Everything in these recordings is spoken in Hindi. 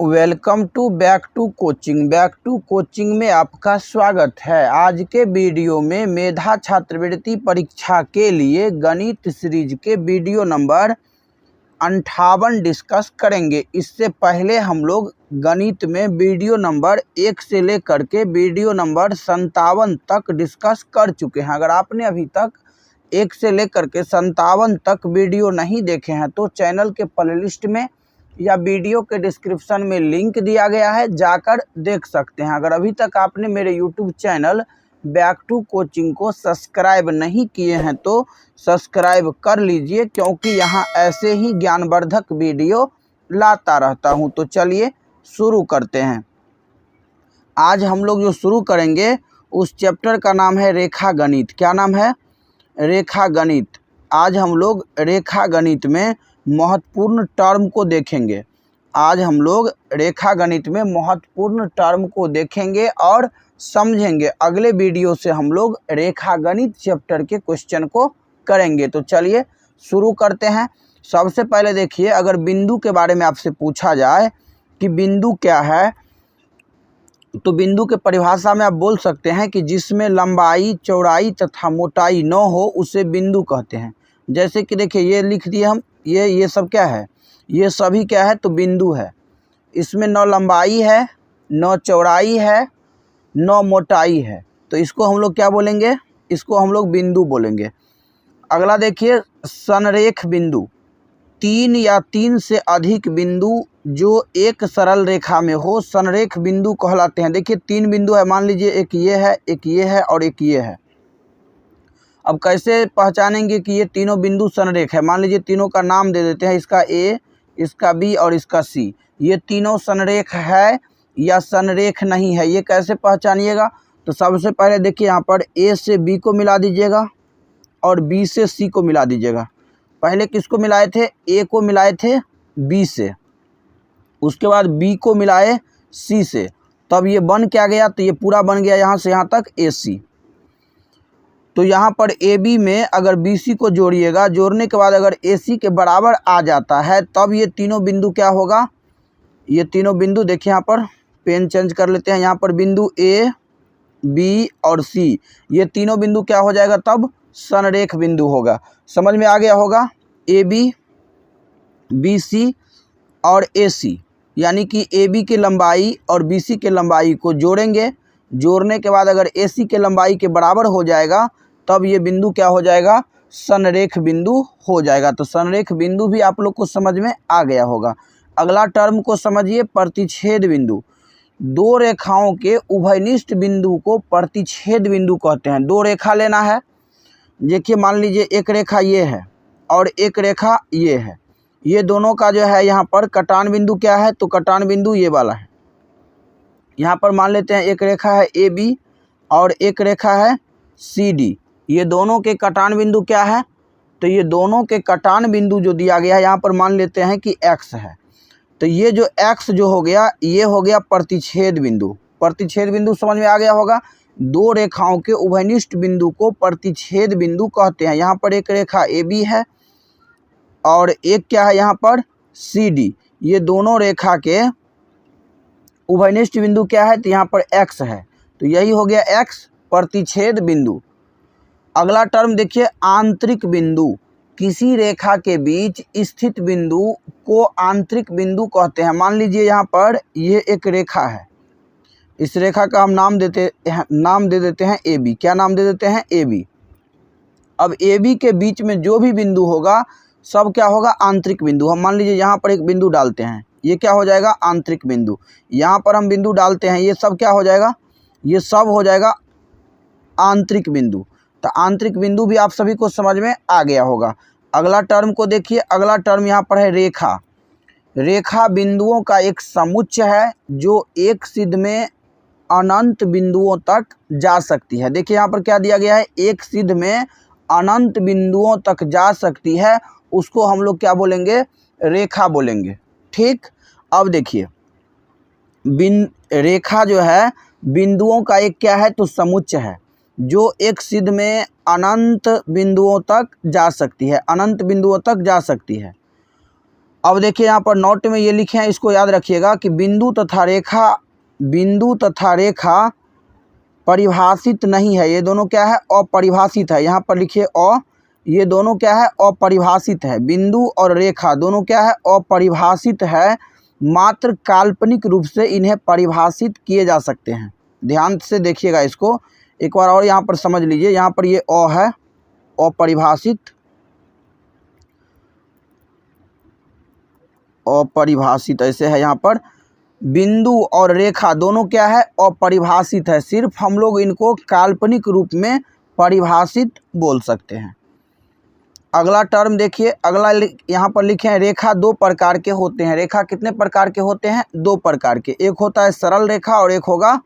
Welcome to back to coaching में आपका स्वागत है। आज के वीडियो में मेधा छात्रवृत्ति परीक्षा के लिए गणित सीरीज के वीडियो नंबर 58 डिस्कस करेंगे। इससे पहले हम लोग गणित में वीडियो नंबर 1 से लेकर के वीडियो नंबर 57 तक डिस्कस कर चुके हैं। अगर आपने अभी तक 1 से लेकर के 57 तक वीडियो नहीं देखे हैं तो चैनल के प्लेलिस्ट में या वीडियो के डिस्क्रिप्शन में लिंक दिया गया है, जाकर देख सकते हैं। अगर अभी तक आपने मेरे YouTube channel back to coaching को सब्सक्राइब नहीं किए हैं तो सब्सक्राइब कर लीजिए, क्योंकि यहाँ ऐसे ही ज्ञानवर्धक वीडियो लाता रहता हूँ। तो चलिए शुरू करते हैं। आज हम लोग जो शुरू करेंगे उस चैप्टर का नाम है रेखा गणित। क्या नाम है? रेखा गणित। आज हम लोग रेखा गणित में महत्वपूर्ण टर्म को देखेंगे। आज हम लोग रेखा गणित में महत्वपूर्ण टर्म को देखेंगे और समझेंगे। अगले वीडियो से हम लोग रेखा गणित चैप्टर के क्वेश्चन को करेंगे। तो चलिए शुरू करते हैं। सबसे पहले देखिए, अगर बिंदु के बारे में आपसे पूछा जाए कि बिंदु क्या है, तो बिंदु के परिभाषा में आप बोल सकते हैं कि जिसमें लंबाई, चौड़ाई तथा मोटाई न हो उसे बिंदु कहते हैं। जैसे कि देखिए ये लिख दिए हम, ये सब क्या है? ये सभी क्या है? तो बिंदु है। इसमें न लंबाई है, न चौड़ाई है, न मोटाई है, तो इसको हम लोग क्या बोलेंगे? इसको हम लोग बिंदु बोलेंगे। अगला देखिए संरेख बिंदु। 3 या 3 से अधिक बिंदु जो एक सरल रेखा में हो संरेख बिंदु कहलाते हैं। देखिए 3 बिंदु है, मान लीजिए एक ये है, एक ये है और एक ये है। अब कैसे पहचानेंगे कि ये तीनों बिंदु संरेख है? मान लीजिए तीनों का नाम दे देते हैं, इसका ए, इसका बी और इसका सी। ये तीनों संरेख है या संरेख नहीं है, ये कैसे पहचानिएगा? तो सबसे पहले देखिए यहाँ पर ए से बी को मिला दीजिएगा और बी से सी को मिला दीजिएगा। पहले किसको मिलाए थे? ए को मिलाए थे बी से, उसके बाद बी को मिलाए सी से, तब ये बन क्या गया? तो ये पूरा बन गया यहाँ से यहाँ तक ए सी। तो यहाँ पर ए बी में अगर बी सी को जोड़िएगा, जोड़ने के बाद अगर ए सी के बराबर आ जाता है तब ये तीनों बिंदु क्या होगा? ये तीनों बिंदु देखिए, यहाँ पर पेन चेंज कर लेते हैं। यहाँ पर बिंदु ए, बी और सी, ये तीनों बिंदु क्या हो जाएगा? तब संरेख बिंदु होगा। समझ में आ गया होगा? ए बी, बी सी और ए सी, यानी कि ए बी की लंबाई और बी सी के लंबाई को जोड़ेंगे। जोड़ने के बाद अगर ए सी के लंबाई के बराबर हो जाएगा तब ये बिंदु क्या हो जाएगा? संरेख बिंदु हो जाएगा। तो संरेख बिंदु भी आप लोग को समझ में आ गया होगा। अगला टर्म को समझिए, प्रतिच्छेद बिंदु। दो रेखाओं के उभयनिष्ठ बिंदु को प्रतिच्छेद बिंदु कहते हैं। दो रेखा लेना है, देखिए मान लीजिए एक रेखा ये है और एक रेखा ये है। ये दोनों का जो है यहाँ पर कटान बिंदु क्या है? तो कटान बिंदु ये वाला है। यहाँ पर मान लेते हैं एक रेखा है ए बी और एक रेखा है सी डी। ये दोनों के कटान बिंदु क्या है? तो ये दोनों के कटान बिंदु जो दिया गया है यहाँ पर मान लेते हैं कि x है। तो ये जो x जो हो गया, ये हो गया प्रतिच्छेद बिंदु। प्रतिच्छेद बिंदु समझ में आ गया होगा। दो रेखाओं के उभयनिष्ठ बिंदु को प्रतिच्छेद बिंदु कहते हैं। यहाँ पर एक रेखा ए बी है और एक क्या है यहाँ पर? C D. ये दोनों रेखा के उभयनिष्ठ बिंदु क्या है? तो यहाँ पर x है, तो यही हो गया x, प्रतिच्छेद बिंदु। अगला टर्म देखिए आंतरिक बिंदु। किसी रेखा के बीच स्थित बिंदु को आंतरिक बिंदु कहते हैं। मान लीजिए यहाँ पर ये एक रेखा है, इस रेखा का हम नाम दे देते हैं ए बी। क्या नाम दे देते हैं? A B. अब ए बी के बीच में जो भी बिंदु होगा सब क्या होगा? आंतरिक बिंदु। हम मान लीजिए यहाँ पर एक बिंदु डालते हैं, ये क्या हो जाएगा? आंतरिक बिंदु। यहाँ पर हम बिंदु डालते हैं, ये सब क्या हो जाएगा? ये सब हो जाएगा आंतरिक बिंदु। तो आंतरिक बिंदु भी आप सभी को समझ में आ गया होगा। अगला टर्म को देखिए, अगला टर्म यहाँ पर है रेखा। रेखा बिंदुओं का एक समुच्चय है जो एक सिद्ध में अनंत बिंदुओं तक जा सकती है। देखिए यहाँ पर क्या दिया गया है? एक सिद्ध में अनंत बिंदुओं तक जा सकती है, उसको हम लोग क्या बोलेंगे? रेखा बोलेंगे। ठीक। अब देखिए रेखा जो है बिंदुओं का एक क्या है? तो समुच्चय है जो एक सिद्ध में अनंत बिंदुओं तक जा सकती है, अनंत बिंदुओं तक जा सकती है। अब देखिए यहाँ पर नोट में ये लिखे हैं, इसको याद रखिएगा कि बिंदु तथा रेखा परिभाषित नहीं है। ये दोनों क्या है? अपरिभाषित है। यहाँ पर लिखिए ये दोनों क्या है? अपरिभाषित है। बिंदु और रेखा दोनों क्या है? अपरिभाषित है। मात्र काल्पनिक रूप से इन्हें परिभाषित किए जा सकते हैं। ध्यान से देखिएगा इसको एक बार और यहाँ पर समझ लीजिए। यहाँ पर ये है अपरिभाषित ऐसे है। यहाँ पर बिंदु और रेखा दोनों क्या है? अपरिभाषित है। सिर्फ हम लोग इनको काल्पनिक रूप में परिभाषित बोल सकते हैं। अगला टर्म देखिए, अगला यहाँ पर लिखे हैं रेखा दो प्रकार के होते हैं। रेखा कितने प्रकार के होते हैं? दो प्रकार के। एक होता है सरल रेखा और एक होगा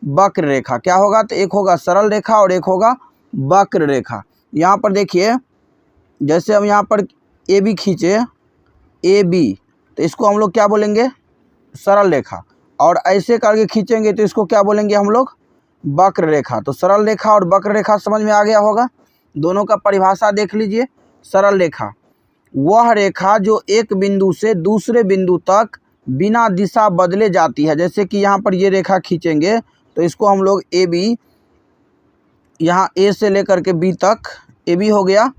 वक्र रेखा। क्या होगा? तो एक होगा सरल रेखा और एक होगा वक्र रेखा। यहाँ पर देखिए, जैसे हम यहाँ पर ए बी खींचे, ए बी, तो इसको हम लोग क्या बोलेंगे? सरल रेखा। और ऐसे करके खींचेंगे तो इसको क्या बोलेंगे हम लोग? वक्र रेखा। तो सरल रेखा और वक्र रेखा समझ में आ गया होगा। दोनों का परिभाषा देख लीजिए। सरल रेखा वह रेखा जो एक बिंदु से दूसरे बिंदु तक बिना दिशा बदले जाती है। जैसे कि यहाँ पर ये रेखा खींचेंगे तो इसको हम लोग ए बी, यहाँ ए से लेकर के बी तक ए बी हो गया,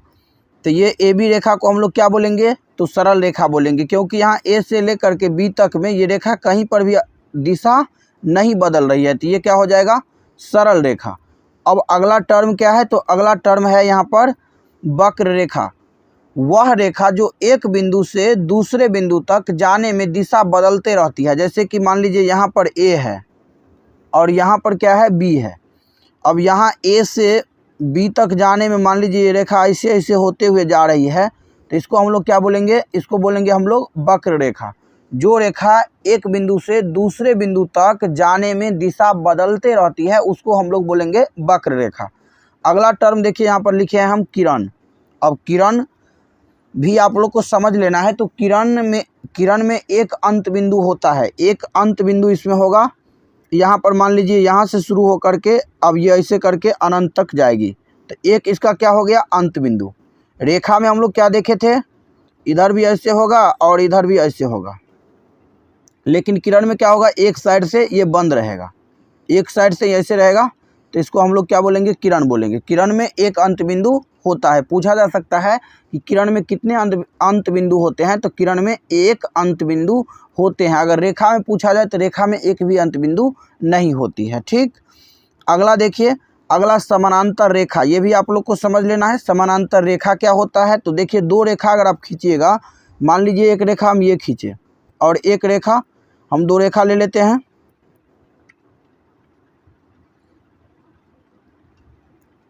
तो ये ए बी रेखा को हम लोग क्या बोलेंगे? तो सरल रेखा बोलेंगे, क्योंकि यहाँ ए से लेकर के बी तक में ये रेखा कहीं पर भी दिशा नहीं बदल रही है, तो ये क्या हो जाएगा? सरल रेखा। अब अगला टर्म क्या है? तो अगला टर्म है यहाँ पर वक्र रेखा। वह रेखा जो एक बिंदु से दूसरे बिंदु तक जाने में दिशा बदलते रहती है। जैसे कि मान लीजिए यहाँ पर ए है और यहाँ पर क्या है? बी है। अब यहाँ ए से बी तक जाने में मान लीजिए ये रेखा ऐसे ऐसे होते हुए जा रही है, तो इसको हम लोग क्या बोलेंगे? इसको बोलेंगे हम लोग वक्र रेखा। जो रेखा एक बिंदु से दूसरे बिंदु तक जाने में दिशा बदलते रहती है उसको हम लोग बोलेंगे वक्र रेखा। अगला टर्म देखिए, यहाँ पर लिखे हैं हम किरण। अब किरण भी आप लोग को समझ लेना है। तो किरण में एक अंत बिंदु होता है। एक अंत बिंदु इसमें होगा। यहाँ पर मान लीजिए यहाँ से शुरू होकर के अब ये ऐसे करके अनंत तक जाएगी, तो एक इसका क्या हो गया? अंत बिंदु। रेखा में हम लोग क्या देखे थे? इधर भी ऐसे होगा और इधर भी ऐसे होगा, लेकिन किरण में क्या होगा? एक साइड से ये बंद रहेगा, एक साइड से ऐसे रहेगा, तो इसको हम लोग क्या बोलेंगे? किरण बोलेंगे। किरण में एक अंत बिंदु होता है। पूछा जा सकता है कि किरण में कितने अंत बिंदु होते हैं? तो किरण में एक अंत बिंदु होते हैं। अगर रेखा में पूछा जाए तो रेखा में एक भी अंत बिंदु नहीं होती है। ठीक, अगला देखिए, अगला समानांतर रेखा। ये भी आप लोग को समझ लेना है। समानांतर रेखा क्या होता है? तो देखिए, दो रेखा अगर आप खींचिएगा, मान लीजिए एक रेखा हम ये खींचे और एक रेखा, हम दो रेखा ले लेते हैं।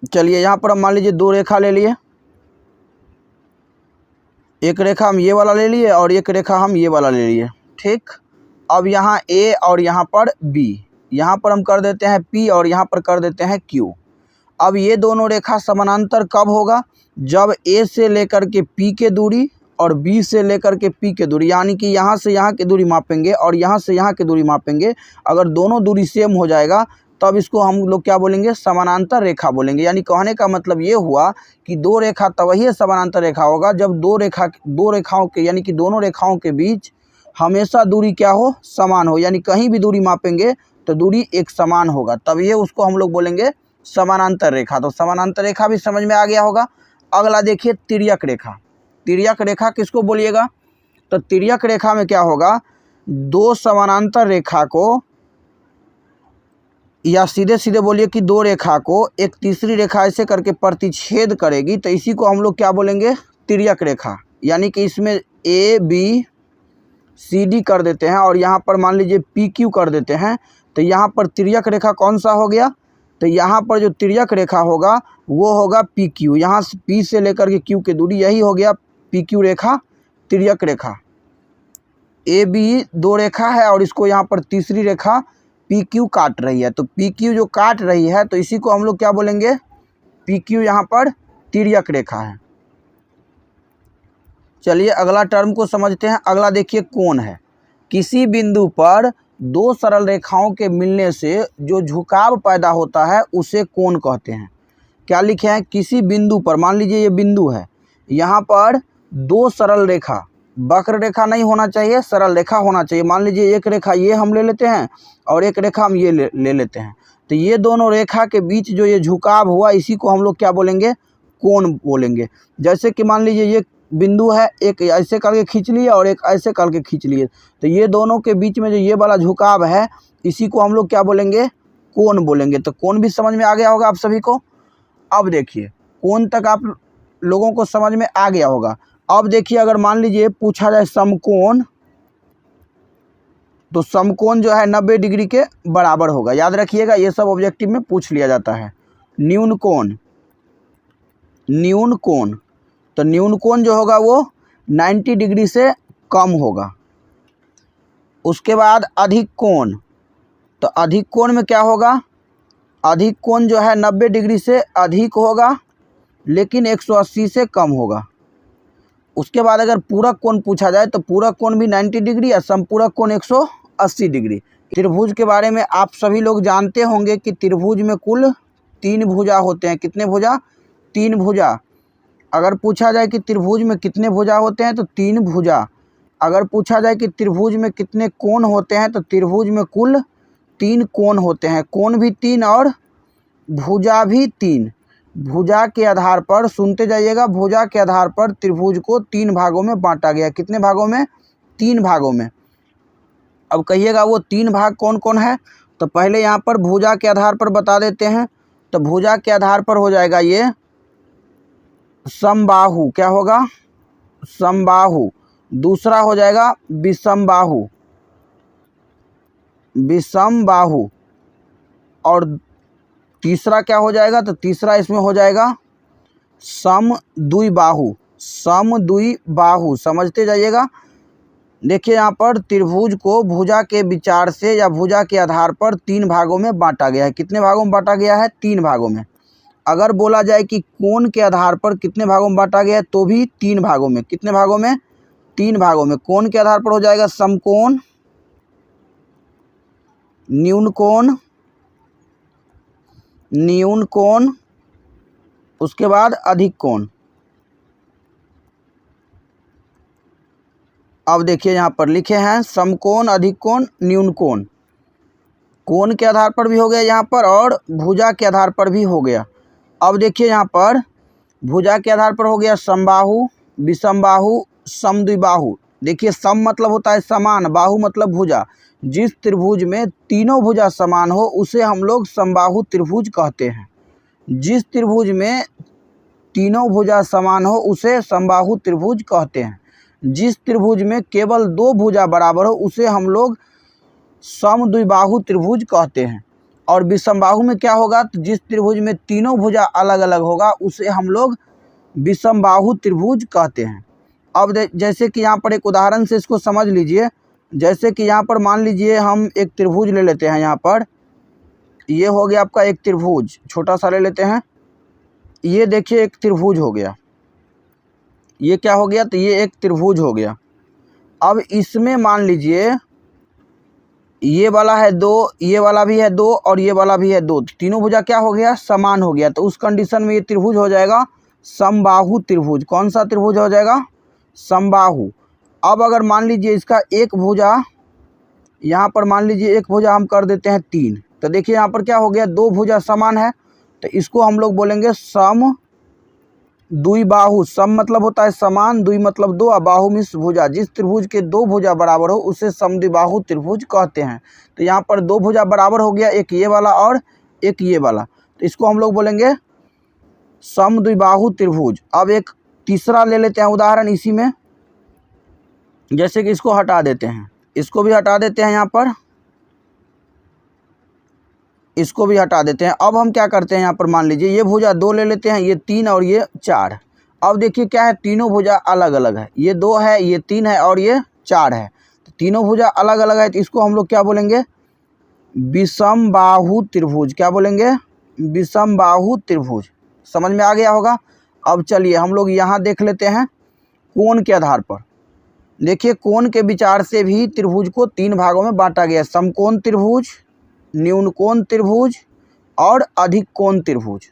चलिए यहाँ पर हम मान लीजिए दो रेखा ले लिए। एक रेखा हम ये वाला ले लिए और एक रेखा हम ये वाला ले लिए। ठीक, अब यहाँ ए और यहाँ पर बी, यहाँ पर हम कर देते हैं पी और यहाँ पर कर देते हैं क्यू। अब ये दोनों रेखा समानांतर कब होगा? जब ए से लेकर के पी के दूरी और बी से लेकर के पी के दूरी, यानी कि यहाँ से यहाँ की दूरी मापेंगे और यहाँ से यहाँ की दूरी मापेंगे। अगर दोनों दूरी सेम हो जाएगा तब इसको हम लोग क्या बोलेंगे? समानांतर रेखा बोलेंगे। यानी कहने का मतलब ये हुआ कि दो रेखा तब ही समानांतर रेखा होगा जब दो रेखाओं के यानी कि दोनों रेखाओं के बीच हमेशा दूरी क्या हो? समान हो। यानी कहीं भी दूरी मापेंगे तो दूरी एक समान होगा, तब ये उसको हम लोग बोलेंगे समानांतर रेखा। तो समानांतर रेखा भी समझ में आ गया होगा। अगला देखिए तिर्यक रेखा। तिर्यक रेखा किसको बोलिएगा? तो तिर्यक रेखा में क्या होगा? दो समानांतर रेखा को, या सीधे सीधे बोलिए कि दो रेखा को एक तीसरी रेखा ऐसे करके प्रतिच्छेद करेगी, तो इसी को हम लोग क्या बोलेंगे? तिर्यक रेखा। यानी कि इसमें ए बी सी डी कर देते हैं और यहाँ पर मान लीजिए पी क्यू कर देते हैं, तो यहाँ पर तिर्यक रेखा कौन सा हो गया? तो यहाँ पर जो तिर्यक रेखा होगा वो होगा पी क्यू। यहाँ से पी से लेकर के क्यू की दूरी, यही हो गया पी क्यू रेखा, तिर्यक रेखा। ए बी दो रेखा है और इसको यहाँ पर तीसरी रेखा पी क्यू काट रही है, तो पी क्यू जो काट रही है तो इसी को हम लोग क्या बोलेंगे? पी क्यू यहाँ पर तिर्यक रेखा है। चलिए अगला टर्म को समझते हैं। अगला देखिए कोण है। किसी बिंदु पर दो सरल रेखाओं के मिलने से जो झुकाव पैदा होता है उसे कोण कहते हैं। क्या लिखे हैं? किसी बिंदु पर, मान लीजिए ये बिंदु है, यहाँ पर दो सरल रेखा वक्र रेखा नहीं होना चाहिए, सरल रेखा होना चाहिए। मान लीजिए एक रेखा ये हम ले लेते हैं और एक रेखा हम ये ले लेते हैं, तो ये दोनों रेखा के बीच जो ये झुकाव हुआ इसी को हम लोग क्या बोलेंगे, कोण बोलेंगे। जैसे कि मान लीजिए ये बिंदु है, एक ऐसे करके खींच लिए और एक ऐसे करके खींच लिए, तो ये दोनों के बीच में जो ये वाला झुकाव है इसी को हम लोग क्या बोलेंगे, कोण बोलेंगे। तो कोण भी समझ में आ गया होगा आप सभी को। अब देखिए कोण तक आप लोगों को समझ में आ गया होगा। अब देखिए अगर मान लीजिए पूछा जाए समकोण, तो समकोण जो है 90 डिग्री के बराबर होगा। याद रखिएगा ये सब ऑब्जेक्टिव में पूछ लिया जाता है। न्यून कोण, न्यून कोण, तो न्यून कोण जो होगा वो 90 डिग्री से कम होगा। उसके बाद अधिक कोण, तो अधिक कोण में क्या होगा, अधिक कोण जो है 90 डिग्री से अधिक होगा लेकिन 180 से कम होगा। उसके बाद अगर पूरक कोण पूछा जाए तो पूरक कोण भी 90 डिग्री और समपूरक कोण 180 डिग्री। त्रिभुज के बारे में आप सभी लोग जानते होंगे कि त्रिभुज में कुल 3 भुजा होते हैं। कितने भुजा, 3 भुजा। अगर पूछा जाए कि त्रिभुज में कितने भुजा होते हैं तो 3 भुजा। अगर पूछा जाए कि त्रिभुज में कितने कोण होते हैं तो त्रिभुज में कुल 3 कोण होते हैं। कोण भी 3 और भुजा भी 3। भुजा के आधार पर, सुनते जाइएगा, भुजा के आधार पर त्रिभुज को 3 भागों में बांटा गया। कितने भागों में, 3 भागों में। अब कहिएगा वो 3 भाग कौन कौन है, तो पहले यहाँ पर भुजा के आधार पर बता देते हैं। तो भुजा के आधार पर हो जाएगा ये समबाहु, क्या होगा, समबाहु। दूसरा हो जाएगा विषमबाहु, विषमबाहु। और तीसरा क्या हो जाएगा, तो तीसरा इसमें हो जाएगा समद्विबाहु, समद्विबाहु। समझते जाइएगा। देखिए यहाँ पर त्रिभुज को भुजा के विचार से या भुजा के आधार पर 3 भागों में बांटा गया है। कितने भागों में बांटा गया है, 3 भागों में। अगर बोला जाए कि कोण के आधार पर कितने भागों में बांटा गया है तो भी 3 भागों में। कितने भागों में, 3 भागों में। कोण के आधार पर हो जाएगा समकोण, न्यून कोण, न्यून कोण, उसके बाद अधिक कोण। अब देखिए यहाँ पर लिखे हैं समकोण, अधिक कोण, न्यून कोण। कोण के आधार पर भी हो गया यहाँ पर और भुजा के आधार पर भी हो गया। अब देखिए यहाँ पर भुजा के आधार पर हो गया समबाहु, विषमबाहु, समद्विबाहु। देखिए सम मतलब होता है समान, बाहु मतलब भुजा। जिस त्रिभुज में तीनों भुजा समान हो उसे हम लोग समबाहु त्रिभुज कहते हैं। जिस त्रिभुज में तीनों भुजा समान हो उसे समबाहु त्रिभुज कहते हैं। जिस त्रिभुज में केवल 2 भुजा बराबर हो उसे हम लोग समद्विबाहु त्रिभुज कहते हैं। और विषमबाहु में क्या होगा, तो जिस त्रिभुज में तीनों भुजा अलग अलग होगा उसे हम लोग विषमबाहु त्रिभुज कहते हैं। अब जैसे कि यहाँ पर एक उदाहरण से इसको समझ लीजिए। जैसे कि यहाँ पर मान लीजिए हम एक त्रिभुज ले लेते हैं। यहाँ पर ये हो गया आपका एक त्रिभुज, छोटा सा ले लेते हैं। ये देखिए एक त्रिभुज हो गया, ये क्या हो गया, तो ये एक त्रिभुज हो गया। अब इसमें मान लीजिए ये वाला है 2, ये वाला भी है 2 और ये वाला भी है 2। तीनों भुजा क्या हो गया, समान हो गया। तो उस कंडीशन में ये त्रिभुज हो जाएगा समबाहु त्रिभुज। कौन सा त्रिभुज हो जाएगा, समबाहु। अब अगर मान लीजिए इसका एक भुजा, यहाँ पर मान लीजिए एक भुजा हम कर देते हैं 3, तो देखिए यहाँ पर क्या हो गया, 2 भुजा समान है, तो इसको हम लोग बोलेंगे समद्विबाहु। सम मतलब होता है समान, द्वि मतलब 2 और बाहु मीन्स भुजा। जिस त्रिभुज के 2 भुजा बराबर हो उसे समद्विबाहु त्रिभुज कहते हैं। तो यहाँ पर 2 भुजा बराबर हो गया, एक ये वाला और एक ये वाला, तो इसको हम लोग बोलेंगे समद्विबाहु त्रिभुज। अब एक तीसरा ले लेते हैं उदाहरण इसी में। जैसे कि इसको हटा देते हैं, इसको भी हटा देते हैं, यहाँ पर इसको भी हटा देते हैं। अब हम क्या करते हैं, यहाँ पर मान लीजिए ये भुजा 2 ले लेते हैं, ये 3 और ये 4। अब देखिए क्या है, तीनों भुजा अलग अलग है। ये 2 है, ये 3 है और ये 4 है। तो तीनों भुजा अलग अलग है, तो इसको हम लोग क्या बोलेंगे, विषमबाहु त्रिभुज। क्या बोलेंगे, विषमबाहु त्रिभुज। समझ में आ गया होगा। अब चलिए हम लोग यहाँ देख लेते हैं कोण के आधार पर। देखिए कोण के विचार से भी त्रिभुज को 3 भागों में बांटा गया है। समकोण त्रिभुज, न्यून कोण त्रिभुज और अधिक कोण त्रिभुज।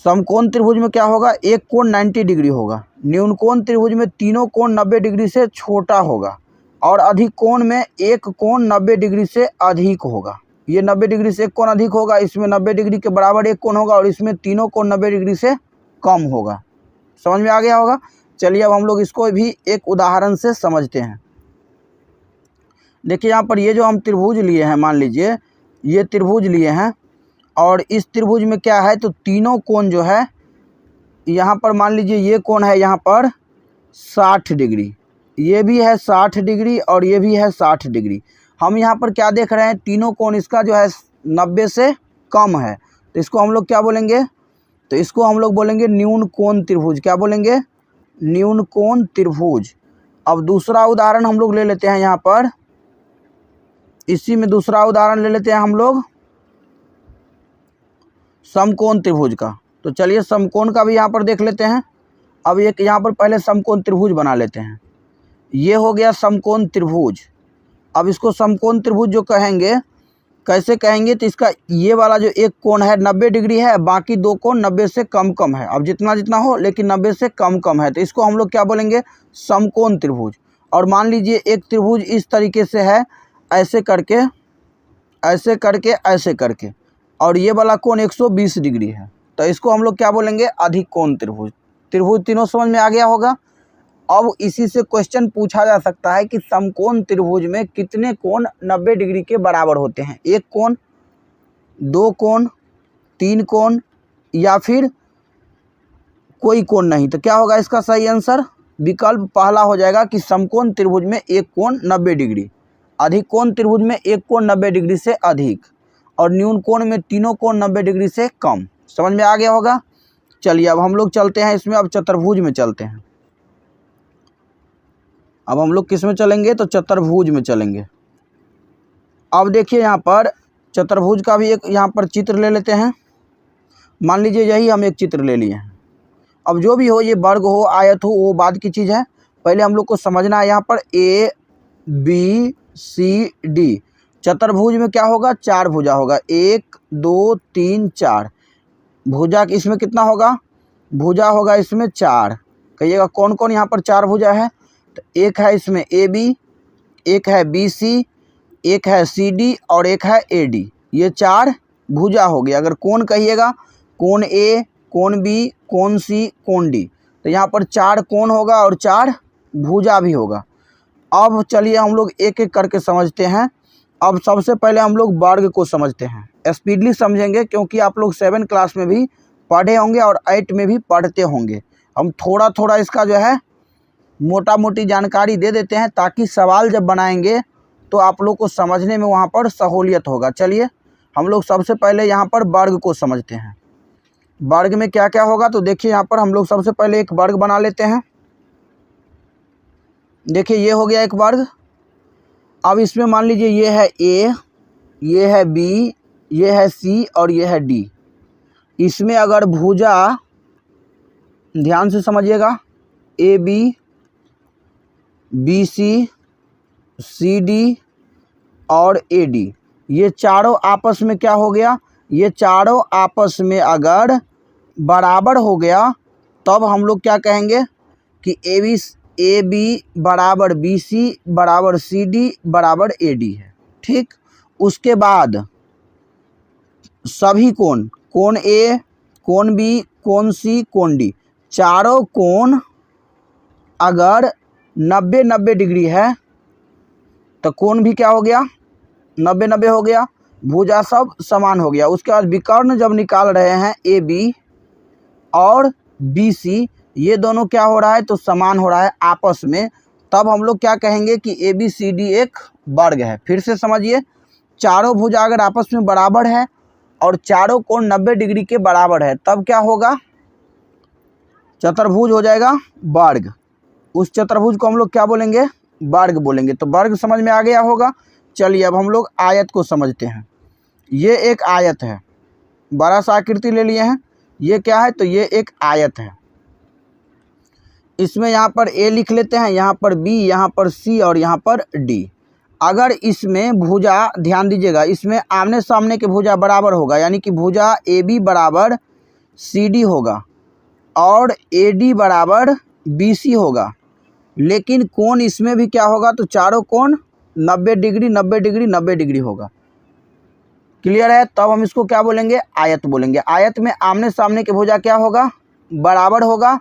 समकोण त्रिभुज में क्या होगा, एक कोण 90 डिग्री होगा। न्यून कोण त्रिभुज में तीनों कोण 90 डिग्री से छोटा होगा और अधिक कोण में एक कोण 90 डिग्री से अधिक होगा। ये 90 डिग्री से एक कोण अधिक होगा, इसमें 90 डिग्री के बराबर एक कोण होगा और इसमें तीनों कोण 90 डिग्री से कम होगा। समझ में आ गया होगा। चलिए अब हम लोग इसको भी एक उदाहरण से समझते हैं। देखिए यहाँ पर ये जो हम त्रिभुज लिए हैं, मान लीजिए ये त्रिभुज लिए हैं और इस त्रिभुज में क्या है तो तीनों कोण जो है यहाँ पर मान लीजिए ये कोण है यहाँ पर 60 डिग्री, ये भी है 60 डिग्री और ये भी है 60 डिग्री। हम यहाँ पर क्या देख रहे हैं, तीनों कोण इसका जो है 90 से कम है, तो इसको हम लोग क्या बोलेंगे, तो इसको हम लोग बोलेंगे न्यून कोण त्रिभुज। क्या बोलेंगे, न्यून कोण त्रिभुज। अब दूसरा उदाहरण हम लोग ले लेते हैं, यहाँ पर इसी में दूसरा उदाहरण ले लेते हैं हम लोग समकोण त्रिभुज का। तो चलिए समकोण का भी यहाँ पर देख लेते हैं। अब एक यहाँ पर पहले समकोण त्रिभुज बना लेते हैं। ये हो गया समकोण त्रिभुज। अब इसको समकोण त्रिभुज जो कहेंगे, कैसे कहेंगे, तो इसका ये वाला जो एक कोण है 90 डिग्री है, बाकी दो कोण 90 से कम कम है। अब जितना जितना हो लेकिन 90 से कम कम है, तो इसको हम लोग क्या बोलेंगे, समकोण त्रिभुज। और मान लीजिए एक त्रिभुज इस तरीके से है, ऐसे करके ऐसे करके ऐसे करके, और ये वाला कोण 120 डिग्री है, तो इसको हम लोग क्या बोलेंगे, अधिक कोण त्रिभुज। त्रिभुज तीनों समझ में आ गया होगा। अब इसी से क्वेश्चन पूछा जा सकता है कि समकोण त्रिभुज में कितने कोण 90 डिग्री के बराबर होते हैं, एक कोण, दो कोण, तीन कोण या फिर कोई कोण नहीं। तो क्या होगा इसका सही आंसर, विकल्प पहला हो जाएगा कि समकोण त्रिभुज में एक कोण 90 डिग्री, अधिक कोण त्रिभुज में एक कोण 90 डिग्री से अधिक और न्यून कोण में तीनों कोण 90 डिग्री से कम। समझ में आ गया होगा। चलिए अब हम लोग चलते हैं इसमें, अब चतुर्भुज में चलते हैं। अब हम लोग किस में चलेंगे, तो चतुर्भुज में चलेंगे। अब देखिए यहाँ पर चतुर्भुज का भी एक यहाँ पर चित्र ले लेते हैं। मान लीजिए यही हम एक चित्र ले लिए हैं। अब जो भी हो, ये वर्ग हो, आयत हो, वो बाद की चीज़ है, पहले हम लोग को समझना है। यहाँ पर A B C D चतुर्भुज में क्या होगा, चार भुजा होगा, 1 2 3 4। भुजा इसमें कितना होगा, भुजा होगा इसमें 4। कहिएगा कौन कौन यहाँ पर चार भुजा है, तो एक है इसमें AB, एक है BC, एक है CD और एक है AD। ये चार भुजा हो गया। अगर कोण कहिएगा, कोण A, कोण B, कोण C, कोण D, तो यहाँ पर चार कोण होगा और चार भुजा भी होगा। अब चलिए हम लोग एक एक करके समझते हैं। अब सबसे पहले हम लोग वर्ग को समझते हैं। स्पीडली समझेंगे क्योंकि आप लोग 7 क्लास में भी पढ़े होंगे और 8 में भी पढ़ते होंगे। हम थोड़ा थोड़ा इसका जो है मोटा मोटी जानकारी दे देते हैं ताकि सवाल जब बनाएंगे तो आप लोग को समझने में वहाँ पर सहूलियत होगा। चलिए हम लोग सबसे पहले यहाँ पर वर्ग को समझते हैं। वर्ग में क्या क्या होगा, तो देखिए यहाँ पर हम लोग सबसे पहले एक वर्ग बना लेते हैं। देखिए ये हो गया एक वर्ग। अब इसमें मान लीजिए ये है A, ये है B, ये है C और ये है D। इसमें अगर भुजा, ध्यान से समझिएगा, AB, BC, CD और AD, ये चारों आपस में क्या हो गया, ये चारों आपस में अगर बराबर हो गया तब हम लोग क्या कहेंगे कि AB बराबर BC बराबर CD बराबर AD है। ठीक, उसके बाद सभी कोण, कोण A, कोण B, कोण C, कोण D, चारों कोण अगर 90-90 डिग्री है तो कोण भी क्या हो गया, 90-90 हो गया, भुजा सब समान हो गया। उसके बाद विकर्ण जब निकाल रहे हैं AB और BC, ये दोनों क्या हो रहा है, तो समान हो रहा है आपस में, तब हम लोग क्या कहेंगे कि ABCD एक वर्ग है। फिर से समझिए, चारों भुजा अगर आपस में बराबर है और चारों कोण 90 डिग्री के बराबर है तब क्या होगा, चतुर्भुज हो जाएगा वर्ग। उस चतुर्भुज को हम लोग क्या बोलेंगे, वर्ग बोलेंगे। तो वर्ग समझ में आ गया होगा। चलिए अब हम लोग आयत को समझते हैं। ये एक आयत है, बड़ा सा आकृति ले लिए हैं। ये क्या है, तो ये एक आयत है। इसमें यहाँ पर A लिख लेते हैं, यहाँ पर B, यहाँ पर C और यहाँ पर D। अगर इसमें भुजा, ध्यान दीजिएगा, इसमें आमने सामने के भुजा बराबर होगा, यानी कि भुजा AB बराबर CD होगा और AD बराबर BC होगा, लेकिन कोण इसमें भी क्या होगा, तो चारों कोण 90 डिग्री 90 डिग्री 90 डिग्री होगा। क्लियर है? तब हम इसको क्या बोलेंगे, आयत बोलेंगे। आयत में आमने सामने के भुजा क्या होगा, बराबर होगा,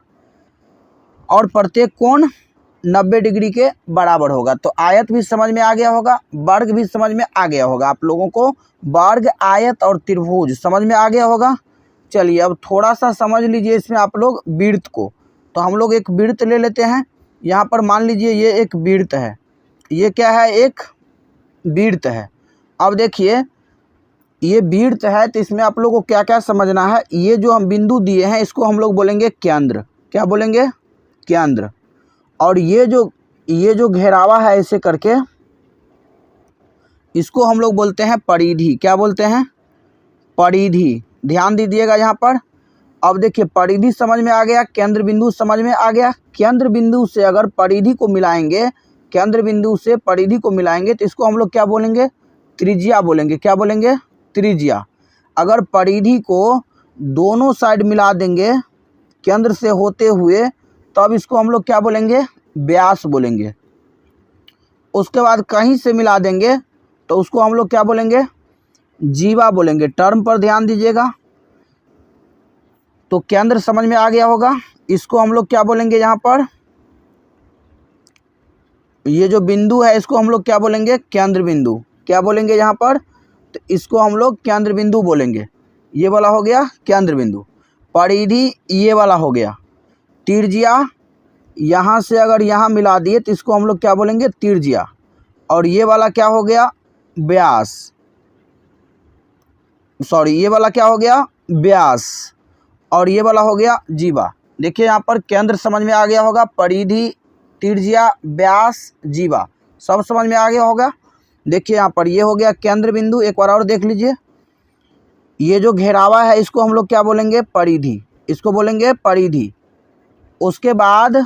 और प्रत्येक कोण 90 डिग्री के बराबर होगा। तो आयत भी समझ में आ गया होगा, वर्ग भी समझ में आ गया होगा। आप लोगों को वर्ग, आयत और त्रिभुज समझ में आ गया होगा। चलिए अब थोड़ा सा समझ लीजिए इसमें आप लोग वृत्त को। तो हम लोग एक वृत्त ले लेते हैं। यहाँ पर मान लीजिए ये एक वृत्त है, ये क्या है, एक वृत्त है। अब देखिए ये वृत्त है, तो इसमें आप लोगों को क्या क्या समझना है। ये जो हम बिंदु दिए हैं इसको हम लोग बोलेंगे केंद्र। क्या बोलेंगे, केंद्र। और ये जो घेरावा है ऐसे करके, इसको हम लोग बोलते हैं परिधि। क्या बोलते हैं, परिधि। ध्यान दीजिएगा यहाँ पर। अब देखिए परिधि समझ में आ गया, केंद्र बिंदु समझ में आ गया। केंद्र बिंदु से अगर परिधि को मिलाएंगे, केंद्र बिंदु से परिधि को मिलाएंगे तो इसको हम लोग क्या बोलेंगे, त्रिज्या बोलेंगे। क्या बोलेंगे, त्रिज्या। अगर परिधि को दोनों साइड मिला देंगे केंद्र से होते हुए, तब इसको हम लोग क्या बोलेंगे, व्यास बोलेंगे। उसके बाद कहीं से मिला देंगे तो उसको हम लोग क्या बोलेंगे, जीवा बोलेंगे। टर्म पर ध्यान दीजिएगा। तो केंद्र समझ में आ गया होगा। इसको हम लोग क्या बोलेंगे, यहाँ पर ये जो बिंदु है इसको हम लोग क्या बोलेंगे, केंद्र बिंदु। क्या बोलेंगे यहाँ पर, तो इसको हम लोग केंद्र बिंदु बोलेंगे। ये वाला हो गया केंद्र बिंदु। परिधि ये वाला हो गया। त्रिज्या यहाँ से अगर यहाँ मिला दिए तो इसको हम लोग क्या बोलेंगे, त्रिज्या। और ये वाला क्या हो गया, व्यास। सॉरी, ये वाला क्या हो गया, व्यास। और ये वाला हो गया जीवा। देखिए यहाँ पर केंद्र समझ में आ गया होगा, परिधि, त्रिज्या, व्यास, जीवा सब समझ में आ गया होगा। देखिए यहाँ पर ये हो गया केंद्र बिंदु। एक बार और देख लीजिए, ये जो घेरावा है इसको हम लोग क्या बोलेंगे, परिधि। इसको बोलेंगे परिधि। उसके बाद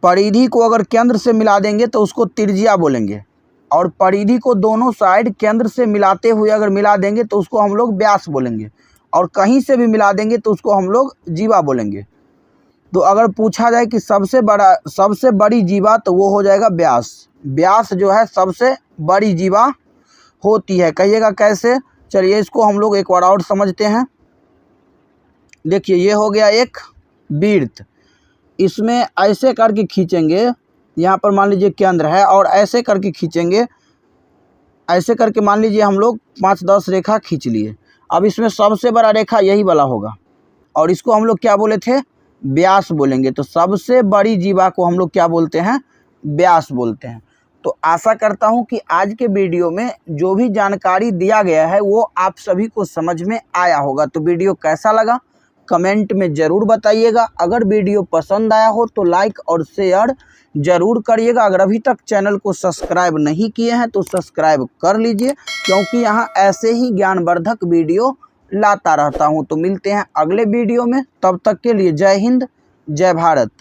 परिधि को अगर केंद्र से मिला देंगे तो उसको त्रिज्या बोलेंगे। और परिधि को दोनों साइड केंद्र से मिलाते हुए अगर मिला देंगे तो उसको हम लोग व्यास बोलेंगे। और कहीं से भी मिला देंगे तो उसको हम लोग जीवा बोलेंगे। तो अगर पूछा जाए कि सबसे बड़ी जीवा, तो वो हो जाएगा व्यास। व्यास जो है सबसे बड़ी जीवा होती है। कहिएगा कैसे। चलिए इसको हम लोग एक बार और समझते हैं। देखिए ये हो गया एक वृत्त। इसमें ऐसे करके खींचेंगे, यहाँ पर मान लीजिए केंद्र है, और ऐसे करके खींचेंगे, ऐसे करके मान लीजिए हम लोग 5-10 रेखा खींच लिए। अब इसमें सबसे बड़ा रेखा यही वाला होगा, और इसको हम लोग क्या बोले थे, व्यास बोलेंगे। तो सबसे बड़ी जीवा को हम लोग क्या बोलते हैं, व्यास बोलते हैं। तो आशा करता हूं कि आज के वीडियो में जो भी जानकारी दिया गया है वो आप सभी को समझ में आया होगा। तो वीडियो कैसा लगा कमेंट में ज़रूर बताइएगा। अगर वीडियो पसंद आया हो तो लाइक और शेयर ज़रूर करिएगा। अगर अभी तक चैनल को सब्सक्राइब नहीं किए हैं तो सब्सक्राइब कर लीजिए, क्योंकि यहाँ ऐसे ही ज्ञानवर्धक वीडियो लाता रहता हूँ। तो मिलते हैं अगले वीडियो में, तब तक के लिए जय हिंद, जय भारत।